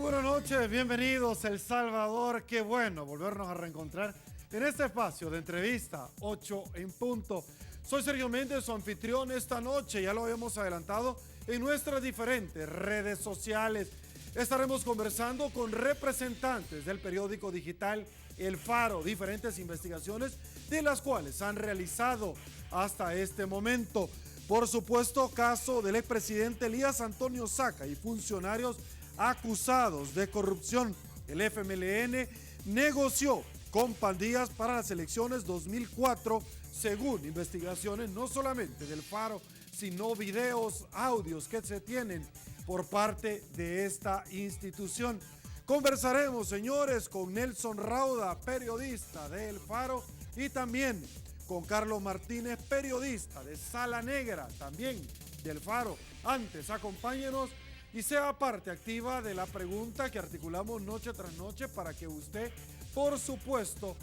buenas noches, bienvenidos El Salvador. Qué bueno volvernos a reencontrar en este espacio de entrevista, 8 en punto. Soy Sergio Méndez, su anfitrión esta noche. Ya lo habíamos adelantado en nuestras diferentes redes sociales. Estaremos conversando con representantes del periódico digital El Faro, diferentes investigaciones de las cuales han realizado hasta este momento. Por supuesto, caso del expresidente Elías Antonio Saca y funcionarios acusados de corrupción. El FMLN negoció con pandillas para las elecciones 2004, según investigaciones no solamente del Faro, sino videos, audios que se tienen por parte de esta institución. Conversaremos, señores, con Nelson Rauda, periodista de El Faro, y también con Carlos Martínez, periodista de Sala Negra, también del Faro. Antes, acompáñenos y sea parte activa de la pregunta que articulamos noche tras noche para que usted, por supuesto,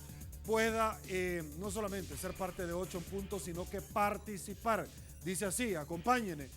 pueda no solamente ser parte de 8 en punto, sino que participar. Dice así, acompáñenme.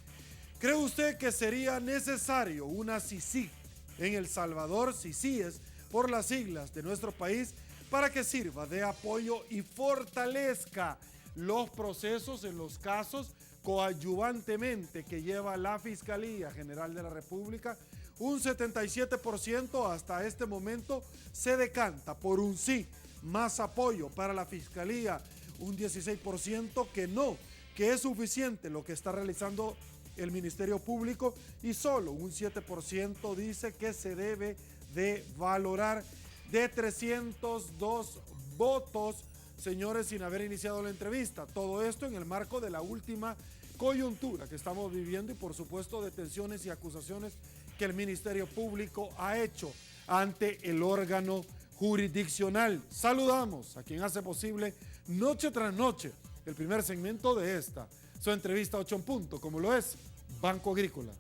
¿Cree usted que sería necesario una CICIG en El Salvador, CICIES, por las siglas de nuestro país, para que sirva de apoyo y fortalezca los procesos en los casos coadyuvantemente que lleva la Fiscalía General de la República? Un 77% hasta este momento se decanta por un sí, más apoyo para la Fiscalía, un 16% que no, que es suficiente lo que está realizando el Ministerio Público, y solo un 7% dice que se debe de valorar. De 302 votos, señores, sin haber iniciado la entrevista. Todo esto en el marco de la última coyuntura que estamos viviendo y, por supuesto, de tensiones y acusaciones que el Ministerio Público ha hecho ante el órgano jurisdiccional. Saludamos a quien hace posible noche tras noche el primer segmento de esta, su entrevista 8 en punto, como lo es Banco Agrícola.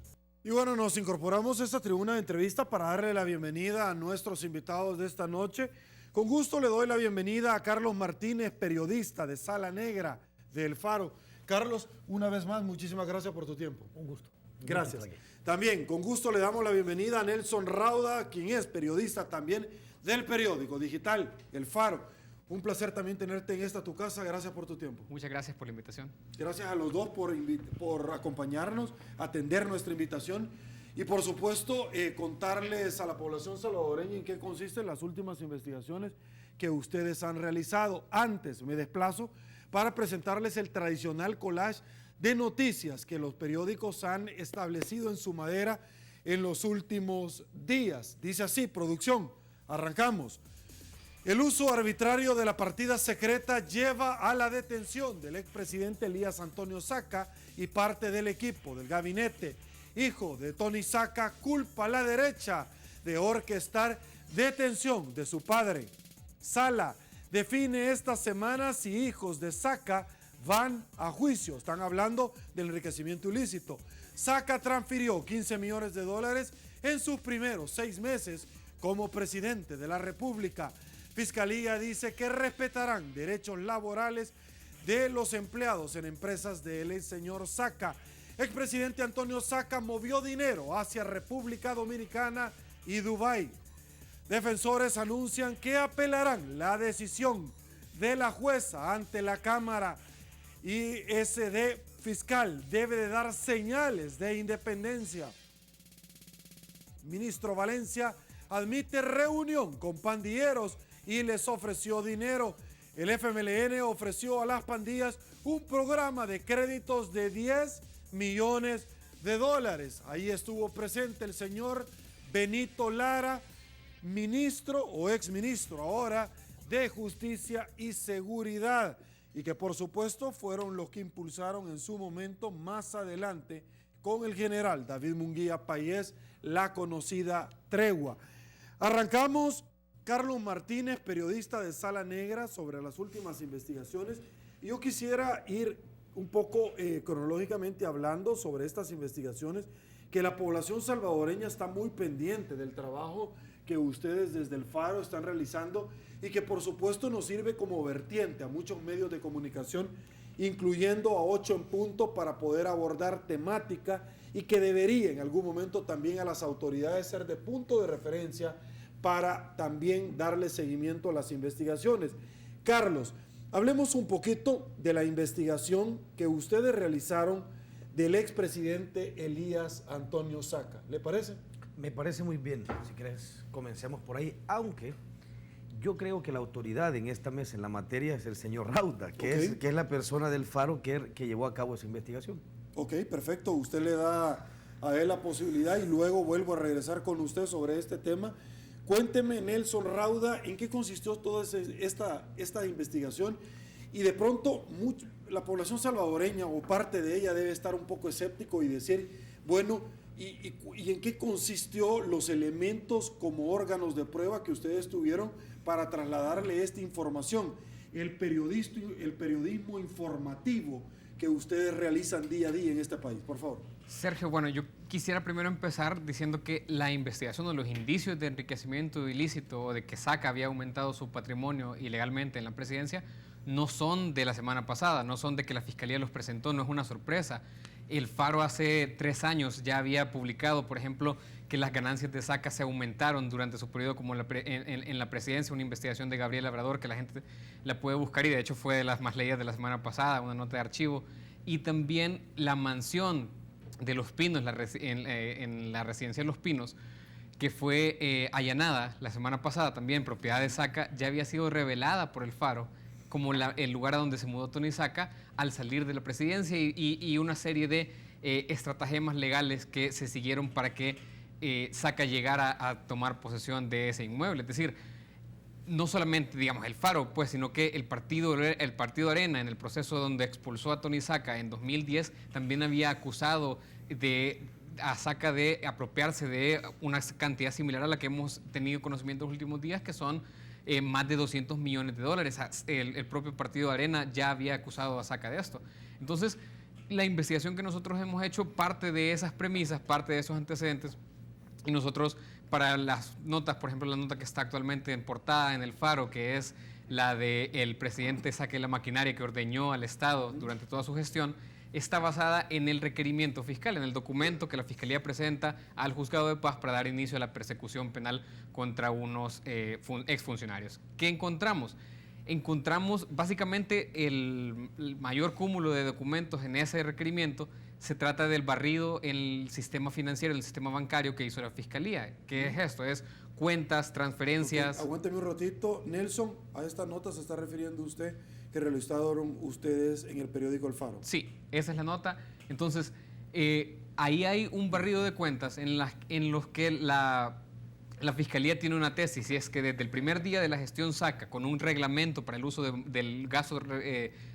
Y bueno, nos incorporamos a esta tribuna de entrevista para darle la bienvenida a nuestros invitados de esta noche. Con gusto le doy la bienvenida a Carlos Martínez, periodista de Sala Negra de El Faro. Carlos, una vez más, muchísimas gracias por tu tiempo. Un gusto. Gracias. También, con gusto le damos la bienvenida a Nelson Rauda, quien es periodista también del periódico digital El Faro. Un placer también tenerte en esta tu casa. Gracias por tu tiempo. Muchas gracias por la invitación. Gracias a los dos por acompañarnos, atender nuestra invitación y, por supuesto, contarles a la población salvadoreña en qué consisten las últimas investigaciones que ustedes han realizado. Antes me desplazo para presentarles el tradicional collage de noticias que los periódicos han establecido en su madera en los últimos días. Dice así, producción, arrancamos. El uso arbitrario de la partida secreta lleva a la detención del expresidente Elías Antonio Saca y parte del equipo del gabinete. Hijo de Tony Saca culpa a la derecha de orquestar detención de su padre. Sala define esta semana si hijos de Saca van a juicio. Están hablando del enriquecimiento ilícito. Saca transfirió $15 millones en sus primeros 6 meses como presidente de la República. Fiscalía dice que respetarán derechos laborales de los empleados en empresas del señor Saca. Expresidente Antonio Saca movió dinero hacia República Dominicana y Dubái. Defensores anuncian que apelarán la decisión de la jueza ante la Cámara. ISD fiscal debe de dar señales de independencia. Ministro Valencia admite reunión con pandilleros y les ofreció dinero. El FMLN ofreció a las pandillas un programa de créditos de $10 millones. Ahí estuvo presente el señor Benito Lara, ministro o exministro ahora de Justicia y Seguridad, y que por supuesto fueron los que impulsaron en su momento más adelante con el general David Munguía Payés la conocida tregua. Arrancamos. Carlos Martínez, periodista de Sala Negra, sobre las últimas investigaciones. Y yo quisiera ir un poco cronológicamente hablando sobre estas investigaciones, que la población salvadoreña está muy pendiente del trabajo que ustedes desde El Faro están realizando y que por supuesto nos sirve como vertiente a muchos medios de comunicación incluyendo a 8 en punto para poder abordar temática y que debería en algún momento también a las autoridades ser de punto de referencia para también darle seguimiento a las investigaciones. Carlos, hablemos un poquito de la investigación que ustedes realizaron del expresidente Elías Antonio Saca. ¿Le parece? Me parece muy bien. Si quieres, comencemos por ahí, aunque yo creo que la autoridad en esta mesa en la materia es el señor Rauda, que es la persona del Faro que llevó a cabo esa investigación. Ok, perfecto. Usted le da a él la posibilidad y luego vuelvo a regresar con usted sobre este tema. Cuénteme, Nelson Rauda, ¿en qué consistió toda esta investigación? Y de pronto la población salvadoreña o parte de ella debe estar un poco escéptico y decir, bueno, ¿y en qué consistió los elementos como órganos de prueba que ustedes tuvieron para trasladarle esta información? El periodismo informativo que ustedes realizan día a día en este país, por favor. Sergio, bueno, yo quisiera primero empezar diciendo que la investigación o los indicios de enriquecimiento ilícito o de que Saca había aumentado su patrimonio ilegalmente en la presidencia no son de la semana pasada, no son de que la Fiscalía los presentó, no es una sorpresa. El Faro hace 3 años ya había publicado, por ejemplo, que las ganancias de Saca se aumentaron durante su periodo como en la presidencia, una investigación de Gabriel Labrador que la gente la puede buscar y de hecho fue de las más leídas de la semana pasada, una nota de archivo. Y también la mansión de Los Pinos, en la residencia de Los Pinos, que fue allanada la semana pasada, también propiedad de Saca, ya había sido revelada por el Faro como el lugar a donde se mudó Tony Saca al salir de la presidencia y una serie de estratagemas legales que se siguieron para que Saca llegara a tomar posesión de ese inmueble. Es decir, no solamente, digamos, el Faro, pues, sino que el partido Arena, en el proceso donde expulsó a Tony Saca en 2010, también había acusado a Saca de apropiarse de una cantidad similar a la que hemos tenido conocimiento en los últimos días, que son más de 200 millones de dólares. El propio partido Arena ya había acusado a Saca de esto. Entonces, la investigación que nosotros hemos hecho parte de esas premisas, parte de esos antecedentes, y nosotros para las notas, por ejemplo, la nota que está actualmente en portada en el Faro, que es la del presidente Saque la maquinaria que ordeñó al Estado durante toda su gestión, está basada en el requerimiento fiscal, en el documento que la Fiscalía presenta al Juzgado de Paz para dar inicio a la persecución penal contra unos exfuncionarios. ¿Qué encontramos? Encontramos básicamente el mayor cúmulo de documentos en ese requerimiento. Se trata del barrido en el sistema financiero, en el sistema bancario que hizo la Fiscalía. ¿Qué es esto? Es cuentas, transferencias. Okay, aguánteme un ratito. Nelson, a esta nota se está refiriendo usted que realizaron ustedes en el periódico El Faro. Sí, esa es la nota. Entonces, ahí hay un barrido de cuentas en los que la Fiscalía tiene una tesis, y es que desde el primer día de la gestión Saca, con un reglamento para el uso del gasto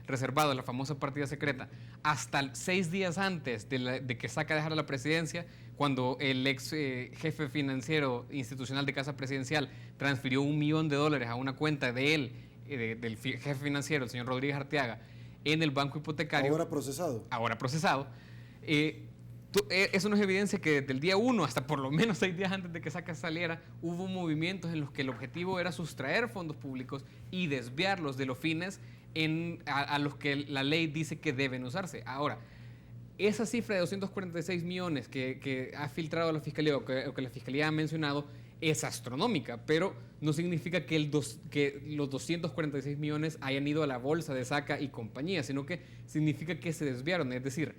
reservado, la famosa partida secreta, hasta 6 días antes de que Saca dejara la presidencia, cuando el ex jefe financiero institucional de Casa Presidencial transfirió $1 millón a una cuenta de él, del jefe financiero, el señor Rodríguez Arteaga, en el banco hipotecario. Ahora procesado. Ahora procesado. Eso nos evidencia que desde el día 1 hasta por lo menos 6 días antes de que Saca saliera, hubo movimientos en los que el objetivo era sustraer fondos públicos y desviarlos de los fines a los que la ley dice que deben usarse. Ahora, esa cifra de 246 millones que ha filtrado la Fiscalía o que la Fiscalía ha mencionado es astronómica, pero no significa que los 246 millones hayan ido a la bolsa de Saca y compañía, sino que significa que se desviaron, es decir,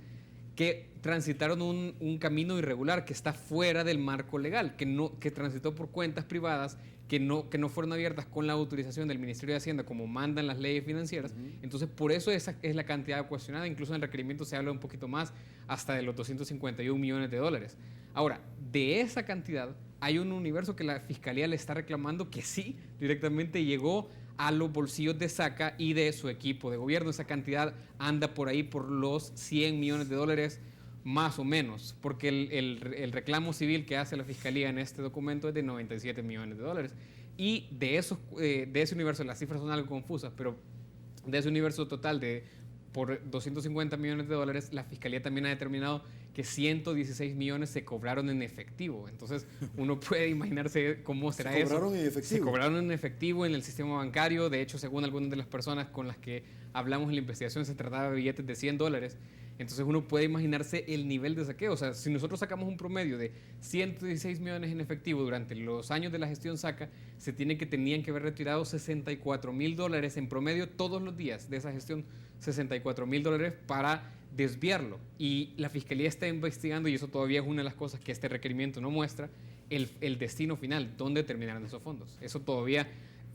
que transitaron un camino irregular que está fuera del marco legal, que transitó por cuentas privadas que no fueron abiertas con la autorización del Ministerio de Hacienda como mandan las leyes financieras. Entonces, por eso esa es la cantidad cuestionada. Incluso en el requerimiento se habla un poquito más, hasta de los 251 millones de dólares. Ahora, de esa cantidad hay un universo que la Fiscalía le está reclamando que sí, directamente llegó a los bolsillos de Saca y de su equipo de gobierno. Esa cantidad anda por ahí por los 100 millones de dólares más o menos, porque el reclamo civil que hace la Fiscalía en este documento es de 97 millones de dólares. Y de ese universo, las cifras son algo confusas, pero de ese universo total por 250 millones de dólares, la Fiscalía también ha determinado que 116 millones se cobraron en efectivo. Entonces, uno puede imaginarse cómo será eso. ¿Se cobraron en efectivo? Se cobraron en efectivo en el sistema bancario. De hecho, según algunas de las personas con las que hablamos en la investigación, se trataba de billetes de $100. Entonces, uno puede imaginarse el nivel de saqueo. O sea, si nosotros sacamos un promedio de 116 millones en efectivo durante los años de la gestión Saca, tenían que haber retirado $64,000 en promedio todos los días de esa gestión, $64,000 para desviarlo. Y la Fiscalía está investigando, y eso todavía es una de las cosas que este requerimiento no muestra, el destino final, dónde terminaron esos fondos. Eso todavía,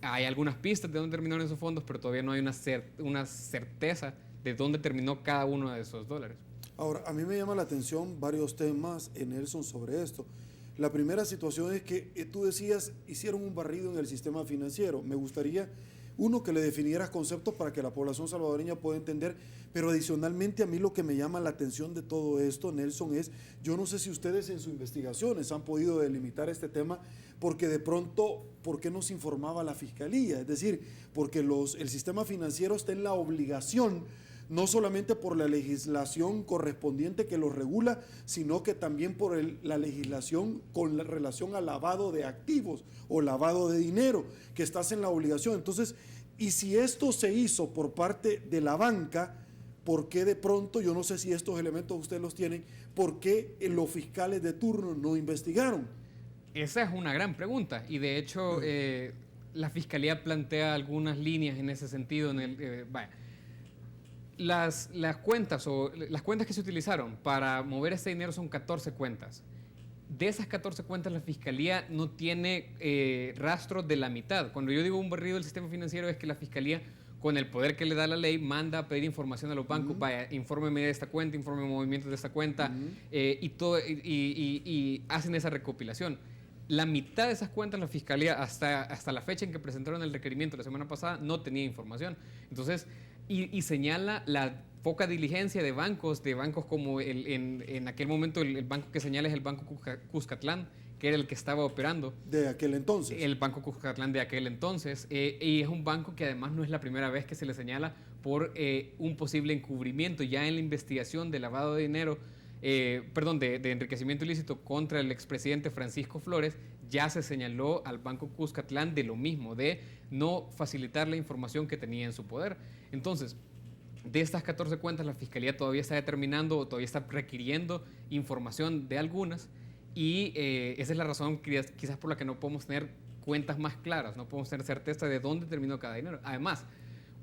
hay algunas pistas de dónde terminaron esos fondos, pero todavía no hay una certeza de dónde terminó cada uno de esos dólares. Ahora, a mí me llama la atención varios temas, Nelson, sobre esto. La primera situación es que tú decías, hicieron un barrido en el sistema financiero. Me gustaría, uno, que le definieras conceptos para que la población salvadoreña pueda entender, pero adicionalmente a mí lo que me llama la atención de todo esto, Nelson, es, yo no sé si ustedes en sus investigaciones han podido delimitar este tema, porque de pronto, ¿por qué no se informaba la Fiscalía? Es decir, porque el sistema financiero está en la obligación, no solamente por la legislación correspondiente que lo regula, sino que también por la legislación con la relación al lavado de activos o lavado de dinero, que estás en la obligación. Entonces, y si esto se hizo por parte de la banca, ¿por qué de pronto, yo no sé si estos elementos ustedes los tienen, por qué los fiscales de turno no investigaron? Esa es una gran pregunta, y de hecho la Fiscalía plantea algunas líneas en ese sentido. Las cuentas que se utilizaron para mover este dinero son 14 cuentas. De esas 14 cuentas, la Fiscalía no tiene rastro de la mitad. Cuando yo digo un barrido del sistema financiero, es que la Fiscalía, con el poder que le da la ley, manda a pedir información a los bancos, vaya, infórmeme de esta cuenta, infórmeme movimientos de esta cuenta, y hacen esa recopilación. La mitad de esas cuentas, la Fiscalía, hasta la fecha en que presentaron el requerimiento la semana pasada, no tenía información. Entonces, y señala la poca diligencia de bancos como en aquel momento el banco que señala es el Banco Cuscatlán, que era el que estaba operando. De aquel entonces. El Banco Cuscatlán de aquel entonces. Y es un banco que además no es la primera vez que se le señala por un posible encubrimiento. Ya en la investigación de lavado de dinero, de enriquecimiento ilícito contra el expresidente Francisco Flores, ya se señaló al Banco Cuscatlán de lo mismo, de no facilitar la información que tenía en su poder. Entonces, de estas 14 cuentas, la Fiscalía todavía está determinando o todavía está requiriendo información de algunas, y esa es la razón quizás por la que no podemos tener cuentas más claras, no podemos tener certeza de dónde terminó cada dinero. Además,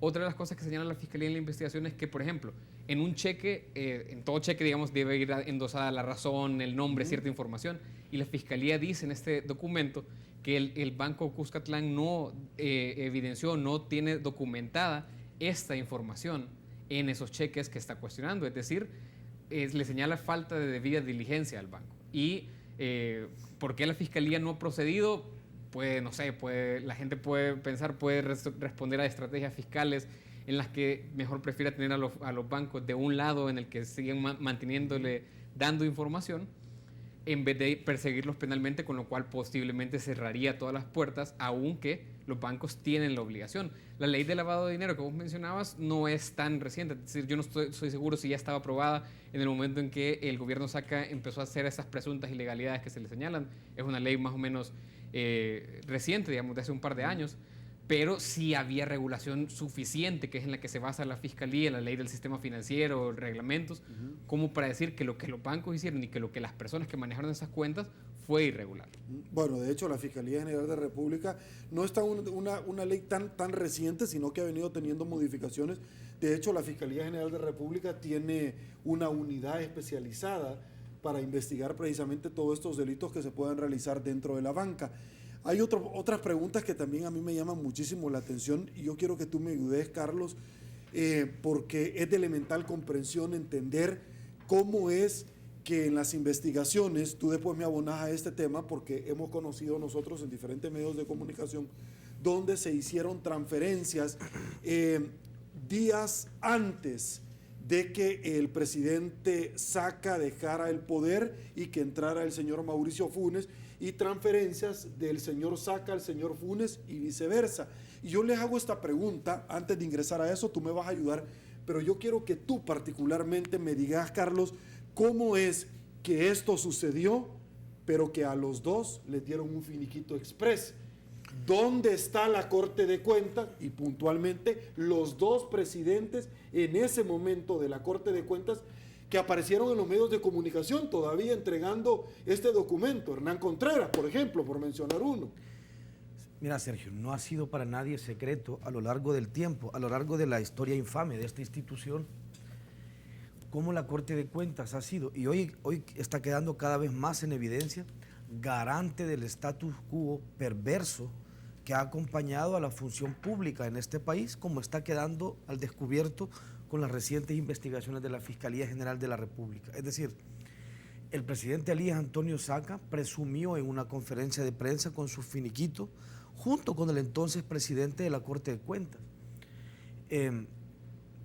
otra de las cosas que señala la Fiscalía en la investigación es que, por ejemplo, en un cheque, en todo cheque, digamos, debe ir endosada la razón, el nombre, cierta información, y la Fiscalía dice en este documento que el Banco Cuscatlán no evidenció, no tiene documentada esta información en esos cheques que está cuestionando. Es decir, le señala falta de debida diligencia al banco. Y ¿por qué la Fiscalía no ha procedido? No sé, la gente puede pensar, puede responder a estrategias fiscales en las que mejor prefiera tener a los bancos de un lado en el que siguen manteniéndole, dando información, en vez de perseguirlos penalmente, con lo cual posiblemente cerraría todas las puertas, aunque los bancos tienen la obligación. La ley de lavado de dinero que vos mencionabas no es tan reciente, es decir, yo no estoy seguro si ya estaba aprobada en el momento en que el gobierno Saca empezó a hacer esas presuntas ilegalidades que se le señalan. Es una ley más o menos reciente, digamos, de hace un par de años, pero sí había regulación suficiente, que es en la que se basa la Fiscalía, la ley del sistema financiero, reglamentos, como para decir que lo que los bancos hicieron y que lo que las personas que manejaron esas cuentas fue irregular. Bueno, de hecho, la Fiscalía General de la República no está una ley tan reciente, sino que ha venido teniendo modificaciones. De hecho, la Fiscalía General de la República tiene una unidad especializada para investigar precisamente todos estos delitos que se puedan realizar dentro de la banca. Hay otras preguntas que también a mí me llaman muchísimo la atención, y yo quiero que tú me ayudes, Carlos, porque es de elemental comprensión entender cómo es que en las investigaciones, tú después me abonas a este tema, porque hemos conocido nosotros en diferentes medios de comunicación donde se hicieron transferencias días antes de que el presidente Saca dejara el poder y que entrara el señor Mauricio Funes, y transferencias del señor Saca al señor Funes y viceversa. Y yo les hago esta pregunta, antes de ingresar a eso, tú me vas a ayudar, pero yo quiero que tú particularmente me digas, Carlos, ¿Cómo es que esto sucedió, pero que a los dos les dieron un finiquito express? ¿Dónde está la Corte de Cuentas? Y puntualmente los dos presidentes en ese momento de la Corte de Cuentas que aparecieron en los medios de comunicación todavía entregando este documento. Hernán Contreras, por ejemplo, por mencionar uno. Mira, Sergio, no ha sido para nadie secreto a lo largo del tiempo, a lo largo de la historia infame de esta institución, cómo la Corte de Cuentas ha sido, y hoy está quedando cada vez más en evidencia, garante del status quo perverso que ha acompañado a la función pública en este país, como está quedando al descubierto con las recientes investigaciones de la Fiscalía General de la República. Es decir, el presidente Elías Antonio Saca presumió en una conferencia de prensa con su finiquito, junto con el entonces presidente de la Corte de Cuentas.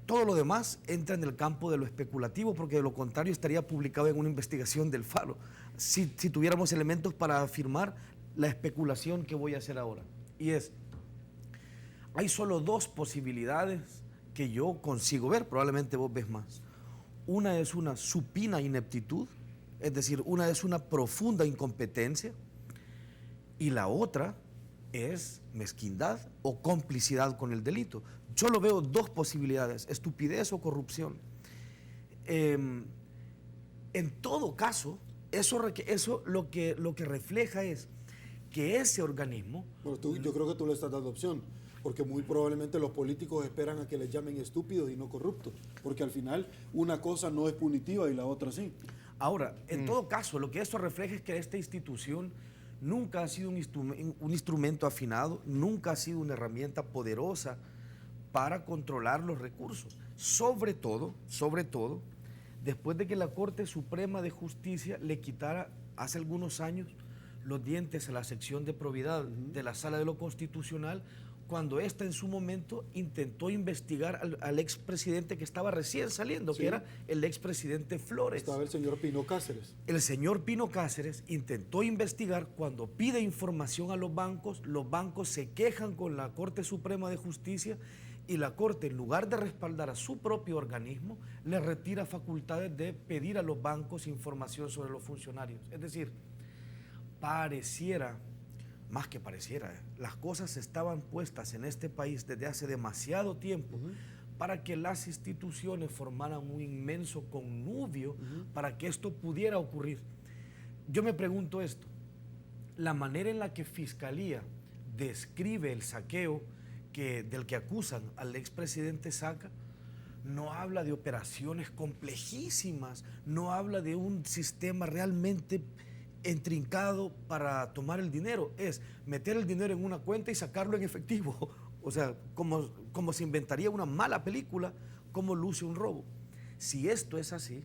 Todo lo demás entra en el campo de lo especulativo, porque de lo contrario estaría publicado en una investigación del Faro, si tuviéramos elementos para afirmar la especulación que voy a hacer ahora. Y hay solo dos posibilidades que yo consigo ver, probablemente vos ves más. Una es una supina ineptitud, es decir, una es una profunda incompetencia, y la otra es mezquindad o complicidad con el delito. Yo lo veo dos posibilidades, estupidez o corrupción. En todo caso, eso lo que refleja es que ese organismo... Bueno, yo creo que tú le estás dando opción, porque muy probablemente los políticos esperan a que les llamen estúpidos y no corruptos, porque al final una cosa no es punitiva y la otra sí. Ahora, en todo caso, lo que esto refleja es que esta institución nunca ha sido un instrumento afinado, nunca ha sido una herramienta poderosa para controlar los recursos. Sobre todo, después de que la Corte Suprema de Justicia le quitara hace algunos años los dientes a la sección de probidad de la Sala de lo Constitucional, cuando ésta en su momento intentó investigar al expresidente que estaba recién saliendo, sí, que era el expresidente Flores. Estaba el señor Pino Cáceres. El señor Pino Cáceres intentó investigar, cuando pide información a los bancos se quejan con la Corte Suprema de Justicia y la Corte, en lugar de respaldar a su propio organismo, le retira facultades de pedir a los bancos información sobre los funcionarios. Es decir, más que pareciera, las cosas estaban puestas en este país desde hace demasiado tiempo para que las instituciones formaran un inmenso connubio para que esto pudiera ocurrir. Yo me pregunto esto, la manera en la que Fiscalía describe el saqueo del que acusan al expresidente Saca, no habla de operaciones complejísimas, no habla de un sistema realmente intrincado para tomar el dinero, es meter el dinero en una cuenta y sacarlo en efectivo. O sea, como se inventaría una mala película, como luce un robo. Si esto es así,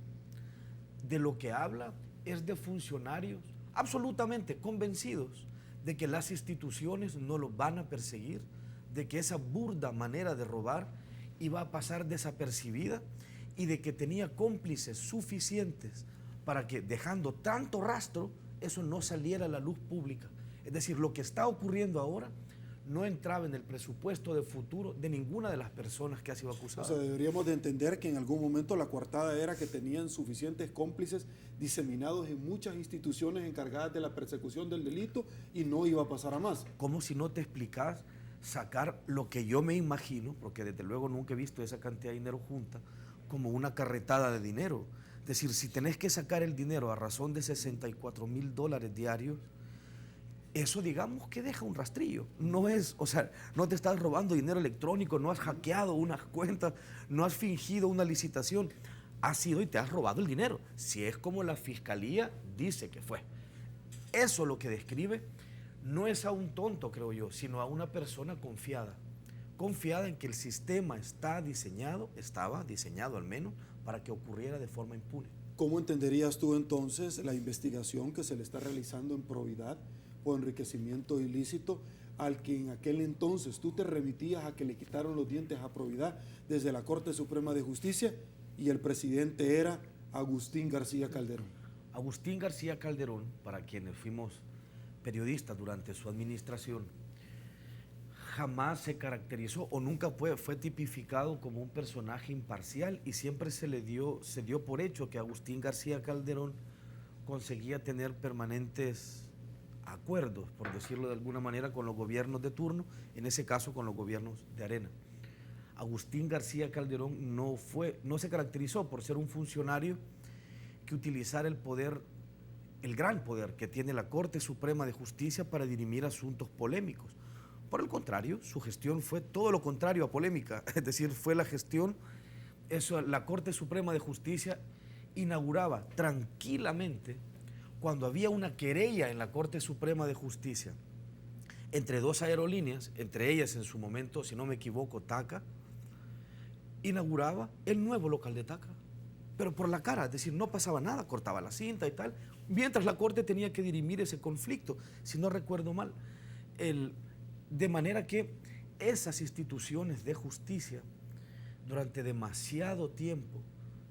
de lo que habla es de funcionarios absolutamente convencidos de que las instituciones no los van a perseguir, de que esa burda manera de robar iba a pasar desapercibida y de que tenía cómplices suficientes para que, dejando tanto rastro, eso no saliera a la luz pública. Es decir, lo que está ocurriendo ahora no entraba en el presupuesto de futuro de ninguna de las personas que ha sido acusada. O sea, deberíamos de entender que en algún momento la coartada era que tenían suficientes cómplices diseminados en muchas instituciones encargadas de la persecución del delito y no iba a pasar a más. Como si no te explicas sacar lo que yo me imagino, porque desde luego nunca he visto esa cantidad de dinero junta, como una carretada de dinero. Es decir, si tenés que sacar el dinero a razón de $64,000 diarios, eso digamos que deja un rastrillo. No es, o sea, no te estás robando dinero electrónico, no has hackeado unas cuentas, no has fingido una licitación. Has sido y te has robado el dinero, si es como la Fiscalía dice que fue. Eso lo que describe no es a un tonto, creo yo, sino a una persona confiada en que el sistema estaba diseñado al menos, para que ocurriera de forma impune. ¿Cómo entenderías tú entonces la investigación que se le está realizando en probidad o enriquecimiento ilícito al que en aquel entonces tú te remitías a que le quitaron los dientes a probidad desde la Corte Suprema de Justicia y el presidente era Agustín García Calderón? Agustín García Calderón, para quienes fuimos periodistas durante su administración, jamás se caracterizó o nunca fue tipificado como un personaje imparcial, y siempre se dio por hecho que Agustín García Calderón conseguía tener permanentes acuerdos, por decirlo de alguna manera, con los gobiernos de turno, en ese caso con los gobiernos de Arena. Agustín García Calderón no se caracterizó por ser un funcionario que utilizara el poder, el gran poder que tiene la Corte Suprema de Justicia para dirimir asuntos polémicos. Por el contrario, su gestión fue todo lo contrario a polémica, es decir, fue la gestión, la Corte Suprema de Justicia inauguraba tranquilamente cuando había una querella en la Corte Suprema de Justicia entre dos aerolíneas, entre ellas en su momento, si no me equivoco, TACA, inauguraba el nuevo local de TACA, pero por la cara, es decir, no pasaba nada, cortaba la cinta y tal, mientras la Corte tenía que dirimir ese conflicto, si no recuerdo mal. De manera que esas instituciones de justicia, durante demasiado tiempo,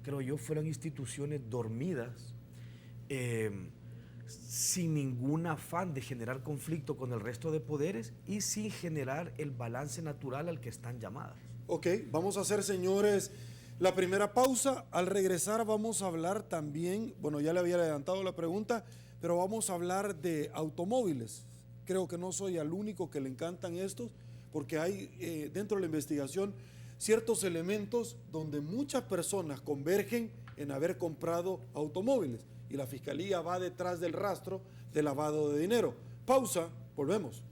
creo yo, fueron instituciones dormidas, sin ningún afán de generar conflicto con el resto de poderes y sin generar el balance natural al que están llamadas. Ok, vamos a hacer, señores, la primera pausa. Al regresar vamos a hablar también, bueno, ya le había adelantado la pregunta, pero vamos a hablar de automóviles. Creo que no soy el único que le encantan estos, porque hay dentro de la investigación ciertos elementos donde muchas personas convergen en haber comprado automóviles y la Fiscalía va detrás del rastro de lavado de dinero. Pausa, volvemos.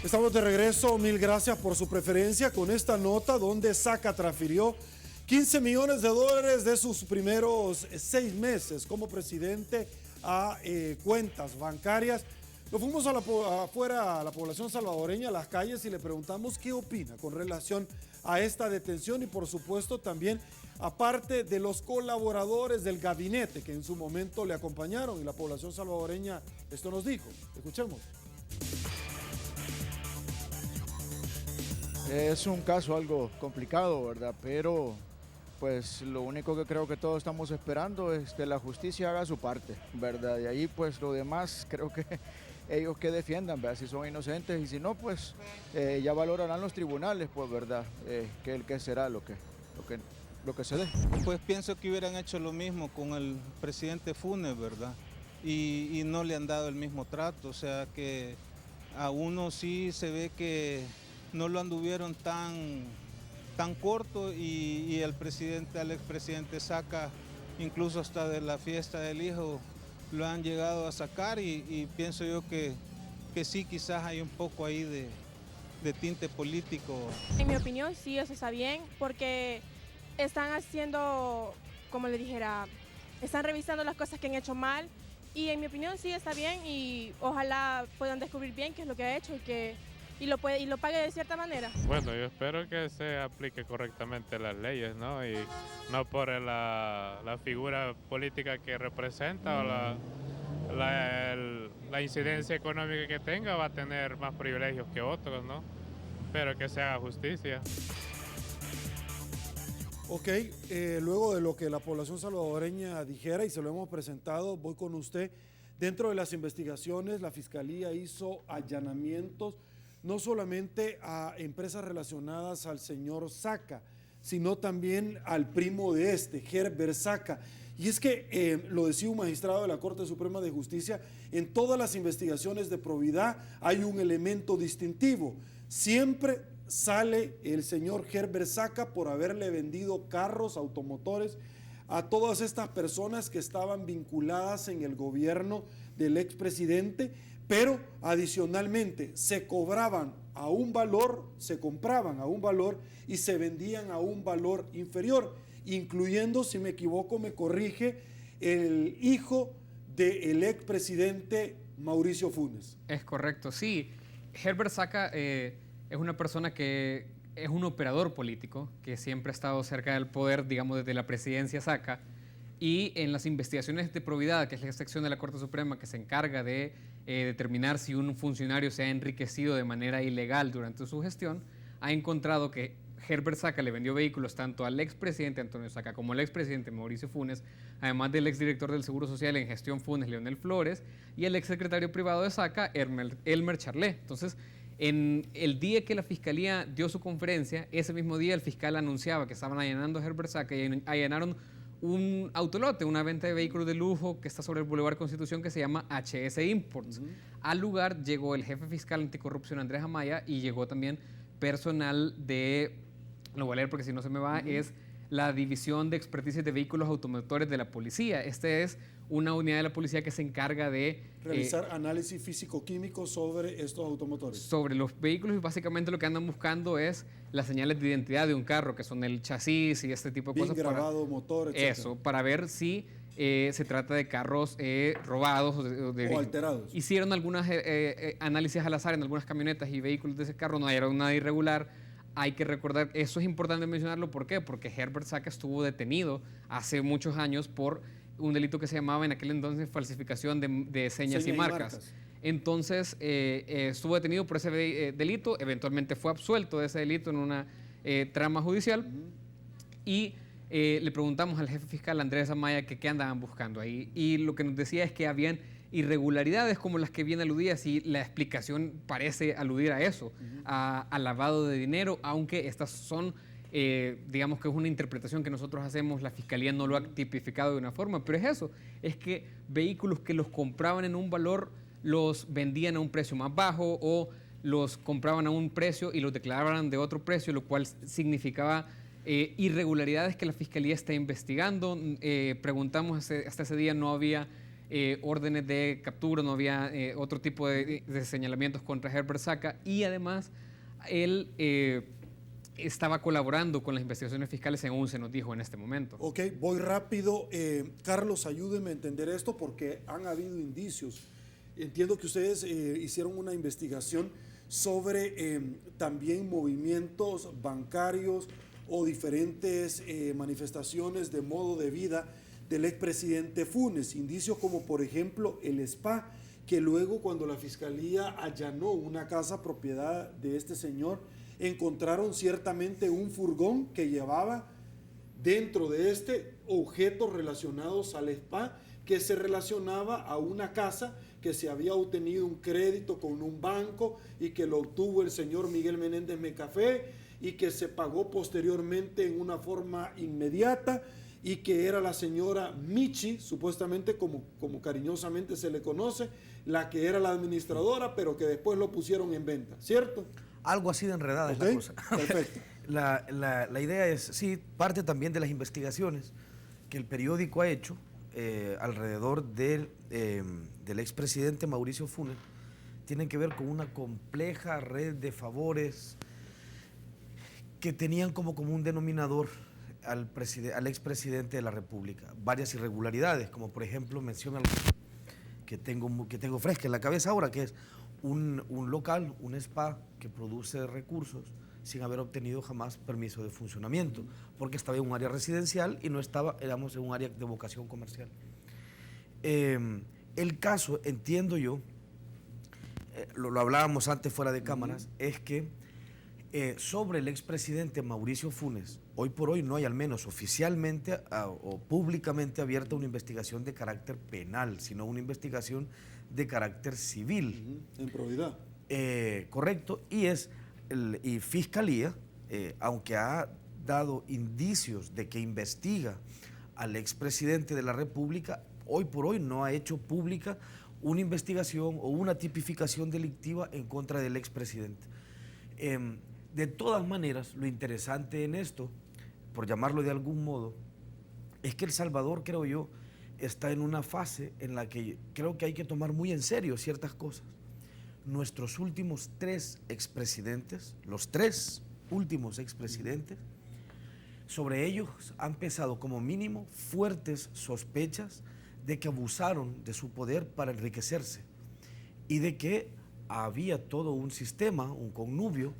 Estamos de regreso, mil gracias por su preferencia con esta nota donde Saca transfirió 15 millones de dólares de sus primeros 6 meses como presidente a cuentas bancarias. Nos fuimos afuera a la población salvadoreña, a las calles, y le preguntamos qué opina con relación a esta detención y por supuesto también aparte de los colaboradores del gabinete que en su momento le acompañaron, y la población salvadoreña esto nos dijo. Escuchemos. Es un caso algo complicado, ¿verdad? Pero pues lo único que creo que todos estamos esperando es que la justicia haga su parte, ¿verdad? Y ahí pues lo demás creo que ellos que defiendan, ¿verdad? Si son inocentes, y si no, pues ya valorarán los tribunales, pues, ¿verdad? Que será lo que se dé. Pues pienso que hubieran hecho lo mismo con el presidente Funes, ¿verdad? Y no le han dado el mismo trato, o sea que a uno sí se ve que no lo anduvieron tan corto, y al expresidente Saca, incluso hasta de la fiesta del hijo, lo han llegado a sacar, y pienso yo que sí, quizás hay un poco ahí de tinte político. En mi opinión, sí, eso está bien, porque están haciendo, como le dijera, están revisando las cosas que han hecho mal, y en mi opinión sí está bien, y ojalá puedan descubrir bien qué es lo que ha hecho y lo pague de cierta manera. Bueno, yo espero que se aplique correctamente las leyes, ¿no? Y no por la figura política que representa o la incidencia económica que tenga, va a tener más privilegios que otros, ¿no? Pero que se haga justicia. Ok, luego de lo que la población salvadoreña dijera y se lo hemos presentado, voy con usted. Dentro de las investigaciones, la Fiscalía hizo allanamientos no solamente a empresas relacionadas al señor Saca, sino también al primo de Herbert Saca. Y es que, lo decía un magistrado de la Corte Suprema de Justicia, en todas las investigaciones de probidad hay un elemento distintivo. Siempre sale el señor Herbert Saca por haberle vendido carros, automotores, a todas estas personas que estaban vinculadas en el gobierno del expresidente, pero adicionalmente se cobraban a un valor, se compraban a un valor y se vendían a un valor inferior, incluyendo, si me equivoco, me corrige, el hijo del expresidente Mauricio Funes. Es correcto, sí. Herbert Saca es una persona que es un operador político, que siempre ha estado cerca del poder, digamos, desde la presidencia Saca. Y en las investigaciones de probidad, que es la sección de la Corte Suprema que se encarga de determinar si un funcionario se ha enriquecido de manera ilegal durante su gestión, ha encontrado que Herbert Saca le vendió vehículos tanto al expresidente Antonio Saca como al expresidente Mauricio Funes, además del exdirector del Seguro Social en gestión Funes, Leonel Flores, y el exsecretario privado de Saca, Elmer Charlet. Entonces, en el día que la Fiscalía dio su conferencia, ese mismo día el fiscal anunciaba que estaban allanando a Herbert Saca y allanaron un autolote, una venta de vehículos de lujo que está sobre el Boulevard Constitución que se llama HS Imports. Al lugar llegó el jefe fiscal anticorrupción Andrés Amaya y llegó también personal de, lo voy a leer porque si no se me va, es la División de Experticia de Vehículos Automotores de la Policía. Este es una unidad de la policía que se encarga de realizar análisis físico-químico sobre estos automotores. Sobre los vehículos, y básicamente lo que andan buscando es las señales de identidad de un carro, que son el chasis y este tipo de cosas. Grabado, motor, etc. Eso, para ver si se trata de carros robados o alterados. Hicieron algunas análisis al azar en algunas camionetas y vehículos de ese carro, no hallaron nada irregular. Hay que recordar, eso es importante mencionarlo, ¿por qué? Porque Herbert Saca estuvo detenido hace muchos años por un delito que se llamaba en aquel entonces falsificación de señas y marcas. Entonces, estuvo detenido por ese delito, eventualmente fue absuelto de ese delito en una trama judicial y le preguntamos al jefe fiscal Andrés Amaya que qué andaban buscando ahí y lo que nos decía es que habían irregularidades como las que bien aludías y la explicación parece aludir a eso, a lavado de dinero, aunque estas son, digamos que es una interpretación que nosotros hacemos, la Fiscalía no lo ha tipificado de una forma, pero es eso, es que vehículos que los compraban en un valor los vendían a un precio más bajo o los compraban a un precio y los declaraban de otro precio, lo cual significaba irregularidades que la Fiscalía está investigando. Preguntamos hasta ese día, no había órdenes de captura, no había otro tipo de señalamientos contra Herbert Saca y además él estaba colaborando con las investigaciones fiscales según se nos dijo en este momento. Ok, voy rápido. Carlos, ayúdeme a entender esto porque han habido indicios. Entiendo que ustedes hicieron una investigación sobre también movimientos bancarios o diferentes manifestaciones de modo de vida del expresidente Funes, indicios como por ejemplo el spa, que luego cuando la Fiscalía allanó una casa propiedad de este señor, encontraron ciertamente un furgón que llevaba dentro de este objetos relacionados al spa, que se relacionaba a una casa que se había obtenido un crédito con un banco y que lo obtuvo el señor Miguel Menéndez Mecafé y que se pagó posteriormente en una forma inmediata y que era la señora Michi, supuestamente como cariñosamente se le conoce, la que era la administradora, pero que después lo pusieron en venta, ¿cierto? Algo así de enredada es la cosa. Perfecto. La idea es, sí, parte también de las investigaciones que el periódico ha hecho alrededor del expresidente Mauricio Funes, tienen que ver con una compleja red de favores que tenían como común denominador al expresidente de la República. Varias irregularidades, como por ejemplo menciona que tengo fresca en la cabeza ahora, que es un local, un spa que produce recursos sin haber obtenido jamás permiso de funcionamiento, porque estaba en un área residencial y no estaba, éramos en un área de vocación comercial. El caso, entiendo yo, lo hablábamos antes fuera de cámaras, es que sobre el expresidente Mauricio Funes, hoy por hoy no hay al menos oficialmente o públicamente abierta una investigación de carácter penal, sino una investigación de carácter civil. En probidad. Correcto, y Fiscalía, aunque ha dado indicios de que investiga al expresidente de la República, hoy por hoy no ha hecho pública una investigación o una tipificación delictiva en contra del expresidente. De todas maneras, lo interesante en esto, por llamarlo de algún modo, es que El Salvador, creo yo, está en una fase en la que creo que hay que tomar muy en serio ciertas cosas. Nuestros últimos 3 expresidentes, los 3 últimos expresidentes, sobre ellos han pesado como mínimo fuertes sospechas de que abusaron de su poder para enriquecerse y de que había todo un sistema, un connubio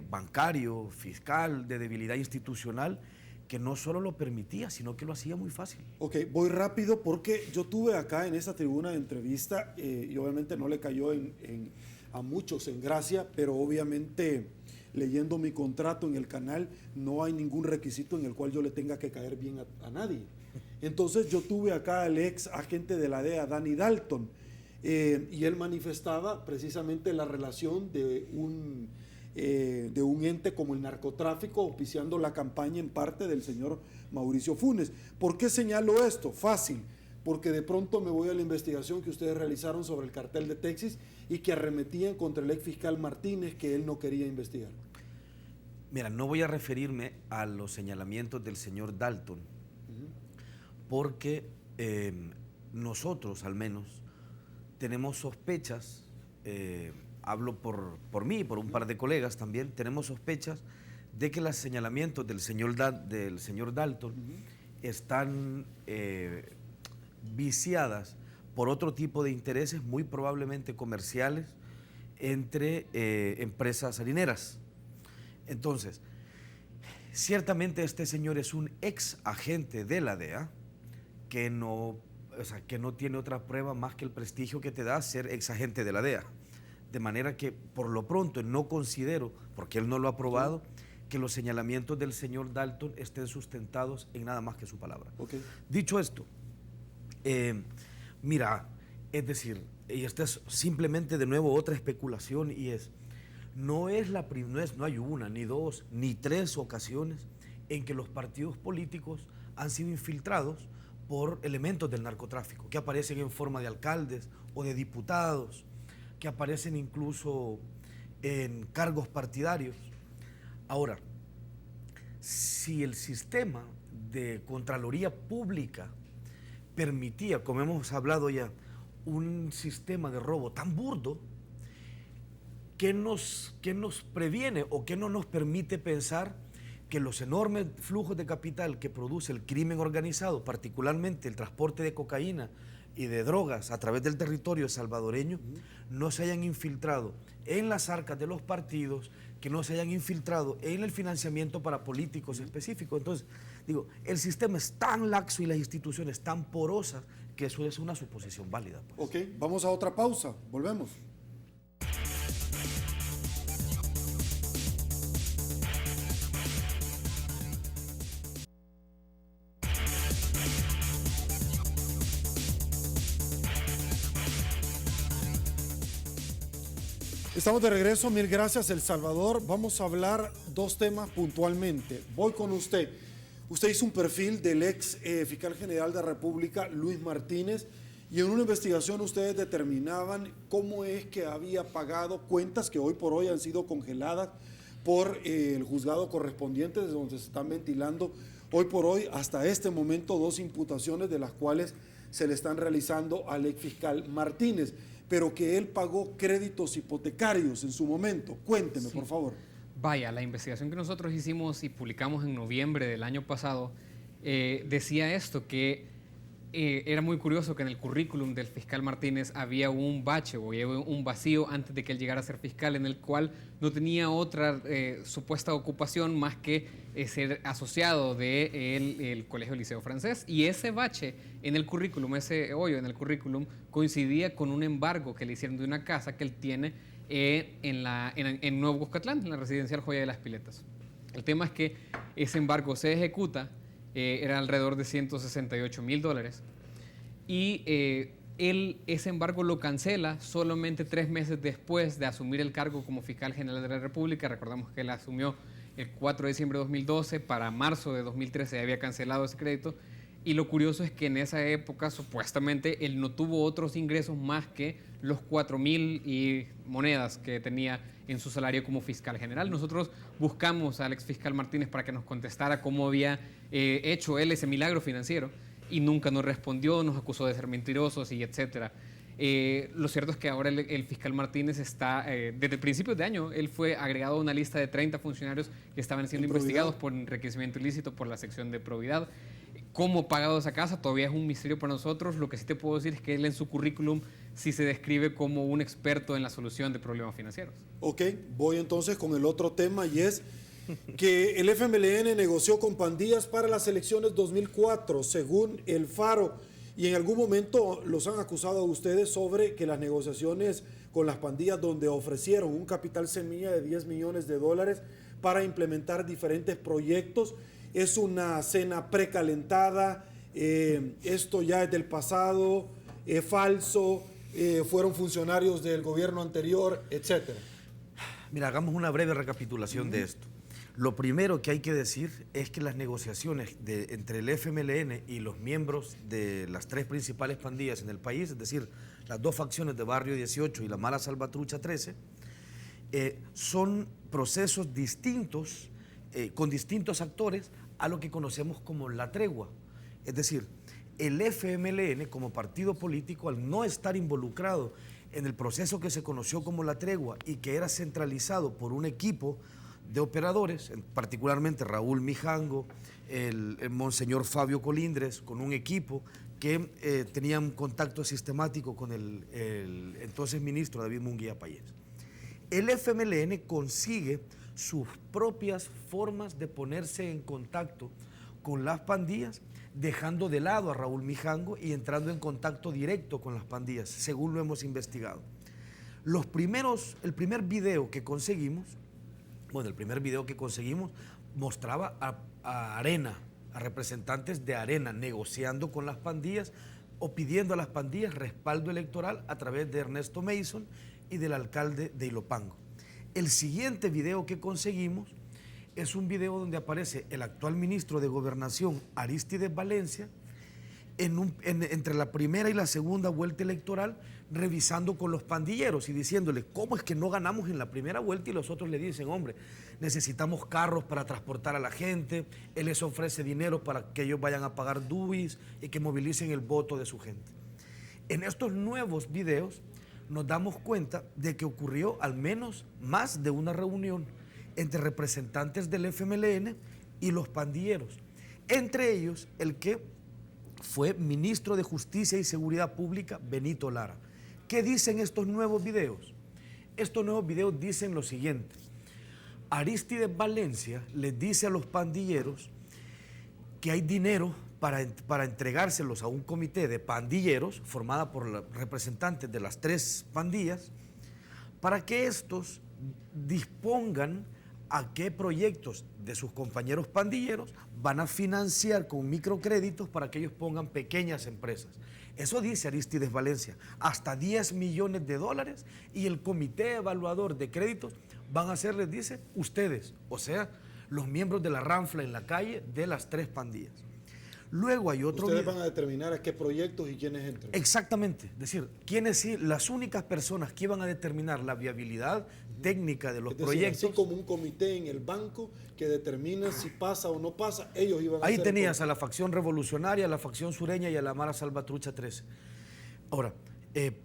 bancario, fiscal, de debilidad institucional que no solo lo permitía, sino que lo hacía muy fácil. Ok, voy rápido porque yo tuve acá en esta tribuna de entrevista y obviamente no le cayó a muchos en gracia, pero obviamente leyendo mi contrato en el canal no hay ningún requisito en el cual yo le tenga que caer bien a nadie. Entonces yo tuve acá al ex agente de la DEA, Danny Dalton, y él manifestaba precisamente la relación de un ente como el narcotráfico auspiciando la campaña en parte del señor Mauricio Funes. ¿Por qué señalo esto? Fácil, porque de pronto me voy a la investigación que ustedes realizaron sobre el cartel de Texas y que arremetían contra el ex fiscal Martínez que él no quería investigar. Mira, no voy a referirme a los señalamientos del señor Dalton, porque nosotros al menos tenemos sospechas, hablo por mí y por un par de colegas también, tenemos sospechas de que los señalamientos del señor Dalton están viciadas por otro tipo de intereses, muy probablemente comerciales, entre empresas harineras. Entonces, ciertamente este señor es un ex agente de la DEA que no tiene otra prueba más que el prestigio que te da ser ex agente de la DEA. De manera que, por lo pronto, no considero, porque él no lo ha probado, que los señalamientos del señor Dalton estén sustentados en nada más que su palabra. Okay. Dicho esto, mira, es decir, y esta es simplemente de nuevo otra especulación, y no hay una, ni dos, ni tres ocasiones en que los partidos políticos han sido infiltrados por elementos del narcotráfico, que aparecen en forma de alcaldes o de diputados, que aparecen incluso en cargos partidarios. Ahora, si el sistema de Contraloría Pública permitía, como hemos hablado ya, un sistema de robo tan burdo, ¿qué nos previene o qué no nos permite pensar que los enormes flujos de capital que produce el crimen organizado, particularmente el transporte de cocaína y de drogas a través del territorio salvadoreño, no se hayan infiltrado en las arcas de los partidos, que no se hayan infiltrado en el financiamiento para políticos específicos? Entonces, digo, el sistema es tan laxo y las instituciones tan porosas que eso es una suposición válida, pues. Ok, vamos a otra pausa, volvemos. Estamos de regreso, mil gracias El Salvador. Vamos a hablar dos temas puntualmente. Voy con usted. Usted hizo un perfil del ex fiscal general de la República, Luis Martínez, y en una investigación ustedes determinaban cómo es que había pagado cuentas que hoy por hoy han sido congeladas por el juzgado correspondiente, desde donde se están ventilando hoy por hoy hasta este momento dos imputaciones de las cuales se le están realizando al ex fiscal Martínez, pero que él pagó créditos hipotecarios en su momento. Cuénteme, por favor. Vaya, la investigación que nosotros hicimos y publicamos en noviembre del año pasado decía esto, que era muy curioso que en el currículum del fiscal Martínez había un bache o un vacío antes de que él llegara a ser fiscal, en el cual no tenía otra supuesta ocupación más que ser asociado del Colegio Liceo Francés, y ese bache en el currículum, ese hoyo en el currículum, coincidía con un embargo que le hicieron de una casa que él tiene en Nuevo Cuscatlán, en la residencial Joya de las Piletas. El tema es que ese embargo se ejecuta, era alrededor de $168,000, y él ese embargo lo cancela solamente 3 meses después de asumir el cargo como fiscal general de la República. Recordamos que él asumió el 4 de diciembre de 2012, para marzo de 2013 había cancelado ese crédito, y lo curioso es que en esa época supuestamente él no tuvo otros ingresos más que los 4,000 y monedas que tenía en su salario como fiscal general. Nosotros buscamos al ex fiscal Martínez para que nos contestara cómo había hecho él ese milagro financiero, y nunca nos respondió, nos acusó de ser mentirosos y etcétera. Lo cierto es que ahora el fiscal Martínez está, desde principios de año, él fue agregado a una lista de 30 funcionarios que estaban siendo investigados por enriquecimiento ilícito por la sección de probidad. ¿Cómo pagado esa casa? Todavía es un misterio para nosotros. Lo que sí te puedo decir es que él en su currículum sí se describe como un experto en la solución de problemas financieros. Ok, voy entonces con el otro tema, y es que el FMLN negoció con pandillas para las elecciones 2004, según el Faro, y en algún momento los han acusado a ustedes sobre que las negociaciones con las pandillas, donde ofrecieron un capital semilla de 10 millones de dólares para implementar diferentes proyectos, es una cena precalentada, esto ya es del pasado, es falso, fueron funcionarios del gobierno anterior, etcétera. Mira, hagamos una breve recapitulación de esto. Lo primero que hay que decir es que las negociaciones entre el FMLN y los miembros de las 3 principales pandillas en el país, es decir, las 2 facciones de Barrio 18 y la Mara Salvatrucha 13, son procesos distintos, con distintos actores, a lo que conocemos como la tregua. Es decir, el FMLN como partido político, al no estar involucrado en el proceso que se conoció como la tregua y que era centralizado por un equipo de operadores, particularmente Raúl Mijango, el monseñor Fabio Colindres, con un equipo que tenían contacto sistemático con el entonces ministro David Munguía Payés. El FMLN consigue sus propias formas de ponerse en contacto con las pandillas, dejando de lado a Raúl Mijango y entrando en contacto directo con las pandillas, según lo hemos investigado. El primer video que conseguimos, mostraba a Arena, a representantes de Arena negociando con las pandillas o pidiendo a las pandillas respaldo electoral a través de Ernesto Mason y del alcalde de Ilopango. El siguiente video que conseguimos es un video donde aparece el actual ministro de Gobernación, Arístides Valencia, entre la primera y la segunda vuelta electoral, revisando con los pandilleros y diciéndole, ¿cómo es que no ganamos en la primera vuelta? Y los otros le dicen, hombre, necesitamos carros para transportar a la gente, él les ofrece dinero para que ellos vayan a pagar DUIs y que movilicen el voto de su gente. En estos nuevos videos nos damos cuenta de que ocurrió al menos más de una reunión entre representantes del FMLN y los pandilleros, entre ellos el que fue ministro de Justicia y Seguridad Pública, Benito Lara. ¿Qué dicen estos nuevos videos? Estos nuevos videos dicen lo siguiente: Arístides Valencia les dice a los pandilleros que hay dinero para entregárselos a un comité de pandilleros formada por los representantes de las 3 pandillas para que estos dispongan a qué proyectos de sus compañeros pandilleros van a financiar con microcréditos para que ellos pongan pequeñas empresas. Eso dice Arístides Valencia, hasta 10 millones de dólares, y el comité evaluador de créditos van a ser, les dice, ustedes, o sea, los miembros de la ranfla en la calle de las 3 pandillas. Luego hay otro... Ustedes van a determinar a qué proyectos y quiénes entran. Exactamente, es decir, las únicas personas que iban a determinar la viabilidad técnica de los proyectos. Así como un comité en el banco que determina si pasa o no pasa, ellos iban a Ahí tenías a la facción revolucionaria, a la facción sureña y a la Mara Salvatrucha 13. Ahora,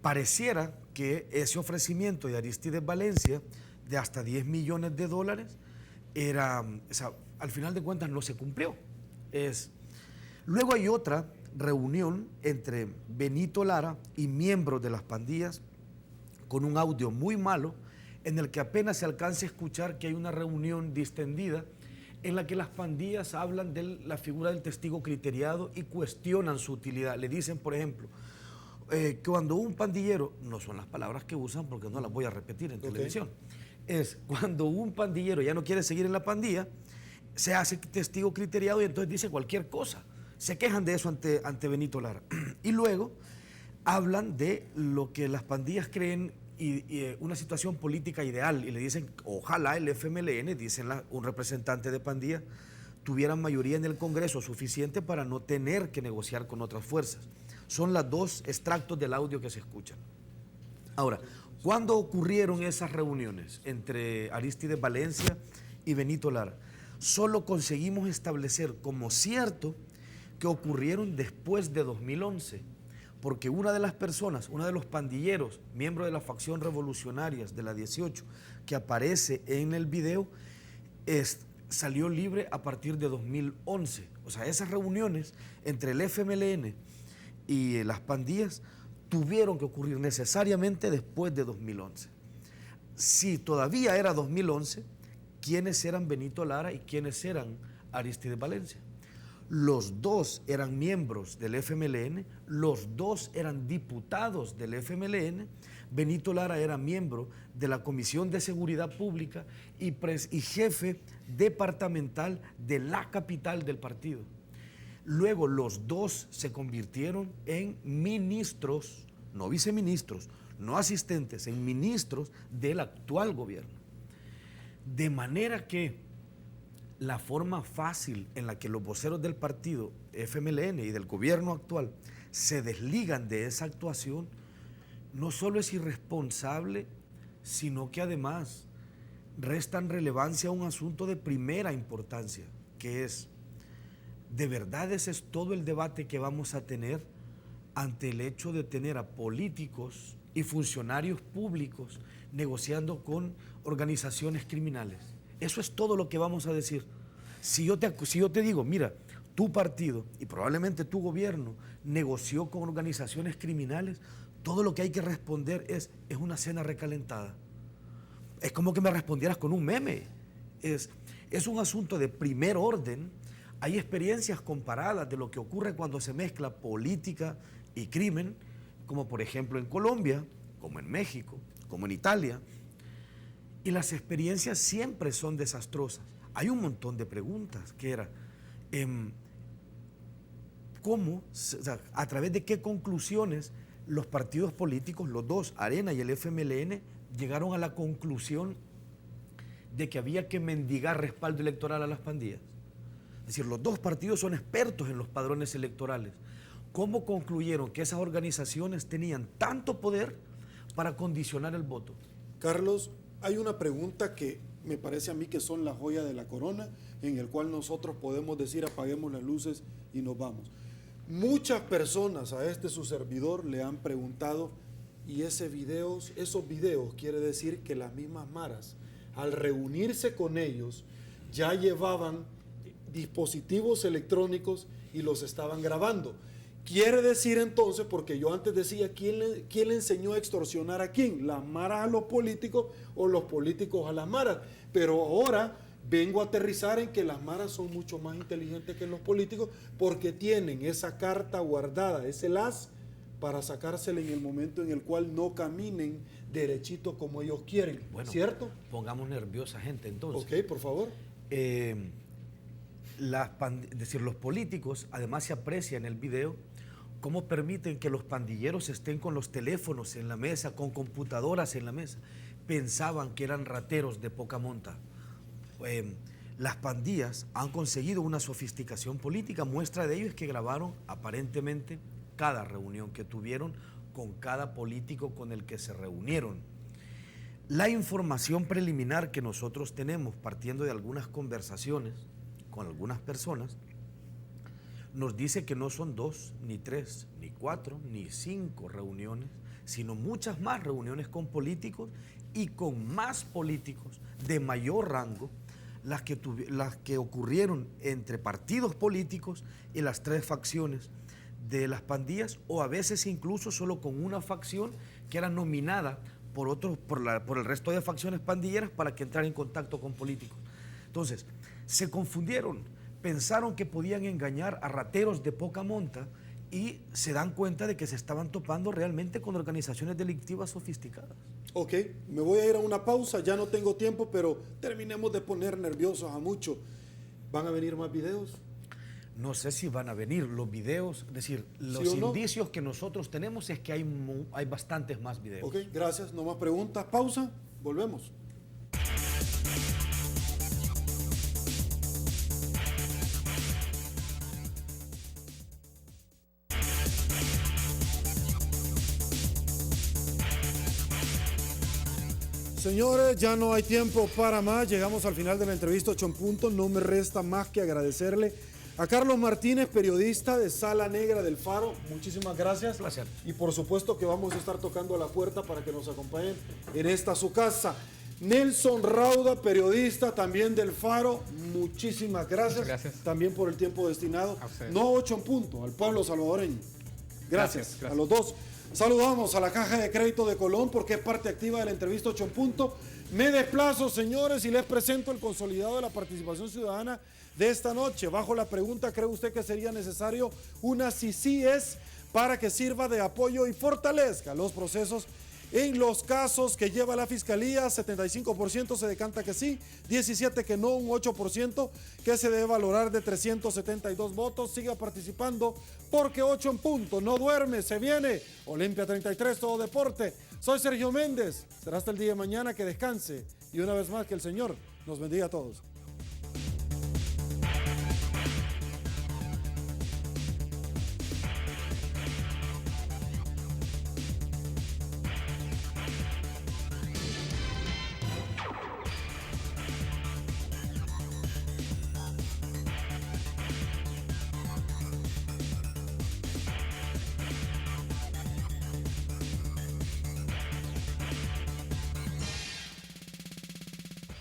pareciera que ese ofrecimiento de Arístides Valencia de hasta 10 millones de dólares al final de cuentas no se cumplió. Luego hay otra reunión entre Benito Lara y miembros de las pandillas con un audio muy malo en el que apenas se alcanza a escuchar que hay una reunión distendida en la que las pandillas hablan de la figura del testigo criteriado y cuestionan su utilidad. Le dicen, por ejemplo, cuando un pandillero, no son las palabras que usan porque no las voy a repetir en televisión, es cuando un pandillero ya no quiere seguir en la pandilla, se hace testigo criteriado y entonces dice cualquier cosa. Se quejan de eso ante Benito Lara. Y luego hablan de lo que las pandillas creen y una situación política ideal, y le dicen, ojalá el FMLN, dicen un representante de pandilla, tuvieran mayoría en el Congreso suficiente para no tener que negociar con otras fuerzas. Son los 2 extractos del audio que se escuchan. Ahora, ¿cuándo ocurrieron esas reuniones entre Arístides Valencia y Benito Lara? Solo conseguimos establecer como cierto que ocurrieron después de 2011, porque una de las personas, uno de los pandilleros, miembro de la facción revolucionarias de la 18, que aparece en el video, salió libre a partir de 2011. O sea, esas reuniones entre el FMLN y las pandillas tuvieron que ocurrir necesariamente después de 2011. Si todavía era 2011, quiénes eran Benito Lara y quiénes eran Aristides Valencia. Los dos eran miembros del FMLN, los dos eran diputados del FMLN. Benito Lara era miembro de la Comisión de Seguridad Pública y jefe departamental de la capital del partido. Luego los dos se convirtieron en ministros, no viceministros, no asistentes, en ministros del actual gobierno. De manera que la forma fácil en la que los voceros del partido FMLN y del gobierno actual se desligan de esa actuación no solo es irresponsable, sino que además restan relevancia a un asunto de primera importancia, que es, ¿de verdad ese es todo el debate que vamos a tener ante el hecho de tener a políticos y funcionarios públicos negociando con organizaciones criminales? Eso es todo lo que vamos a decir. Si yo te digo, mira, tu partido y probablemente tu gobierno negoció con organizaciones criminales, todo lo que hay que responder es una cena recalentada. Es como que me respondieras con un meme. Es un asunto de primer orden. Hay experiencias comparadas de lo que ocurre cuando se mezcla política y crimen, como por ejemplo en Colombia, como en México, como en Italia. Y las experiencias siempre son desastrosas. Hay un montón de preguntas que era, ¿cómo, o sea, a través de qué conclusiones los partidos políticos, los dos, Arena y el FMLN, llegaron a la conclusión de que había que mendigar respaldo electoral a las pandillas? Es decir, los dos partidos son expertos en los padrones electorales. ¿Cómo concluyeron que esas organizaciones tenían tanto poder para condicionar el voto? Carlos, hay una pregunta que me parece a mí que son la joya de la corona, en el cual nosotros podemos decir apaguemos las luces y nos vamos. Muchas personas a su servidor le han preguntado, y esos videos quiere decir que las mismas maras, al reunirse con ellos, ya llevaban dispositivos electrónicos y los estaban grabando. Quiere decir entonces, porque yo antes decía, ¿quién le enseñó a extorsionar a quién? ¿Las maras a los políticos o los políticos a las maras? Pero ahora vengo a aterrizar en que las maras son mucho más inteligentes que los políticos porque tienen esa carta guardada, ese as, para sacársela en el momento en el cual no caminen derechito como ellos quieren, bueno, ¿cierto? Pongamos nerviosa gente entonces. Ok, por favor. Es decir, los políticos, además se aprecia en el video cómo permiten que los pandilleros estén con los teléfonos en la mesa, con computadoras en la mesa. Pensaban que eran rateros de poca monta. Las pandillas han conseguido una sofisticación política. Muestra de ello es que grabaron aparentemente cada reunión que tuvieron con cada político con el que se reunieron. La información preliminar que nosotros tenemos, partiendo de algunas conversaciones con algunas personas, nos dice que no son 2, ni 3, ni 4, ni 5 reuniones, sino muchas más reuniones con políticos y con más políticos de mayor rango, las que ocurrieron entre partidos políticos y las 3 facciones de las pandillas, o a veces incluso solo con una facción que era nominada por el resto de facciones pandilleras para que entrara en contacto con políticos. Entonces, se confundieron, pensaron que podían engañar a rateros de poca monta y se dan cuenta de que se estaban topando realmente con organizaciones delictivas sofisticadas. Ok, me voy a ir a una pausa, ya no tengo tiempo, pero terminemos de poner nerviosos a muchos. ¿Van a venir más videos? No sé si van a venir los videos, es decir, los ¿Sí o no? indicios que nosotros tenemos es que hay bastantes más videos. Ok, gracias, no más preguntas, pausa, volvemos. Señores, ya no hay tiempo para más. Llegamos al final de la entrevista 8 en punto. No me resta más que agradecerle a Carlos Martínez, periodista de Sala Negra del Faro. Muchísimas gracias. Placer. Y por supuesto que vamos a estar tocando a la puerta para que nos acompañen en esta su casa. Nelson Rauda, periodista también del Faro. Muchísimas gracias. Muchas gracias. También por el tiempo destinado. A ustedes. No 8 en punto, al pueblo salvadoreño. Gracias. A los dos. Saludamos a la Caja de Crédito de Colón porque es parte activa de la entrevista 8 en punto. Me desplazo, señores, y les presento el consolidado de la participación ciudadana de esta noche. Bajo la pregunta, ¿cree usted que sería necesario una CICIES para que sirva de apoyo y fortalezca los procesos en los casos que lleva la Fiscalía? 75% se decanta que sí, 17% que no, un 8% que se debe valorar de 372 votos. Siga participando porque 8 en punto, no duerme, se viene Olimpia 33, todo deporte. Soy Sergio Méndez, será hasta el día de mañana, que descanse y una vez más que el Señor nos bendiga a todos.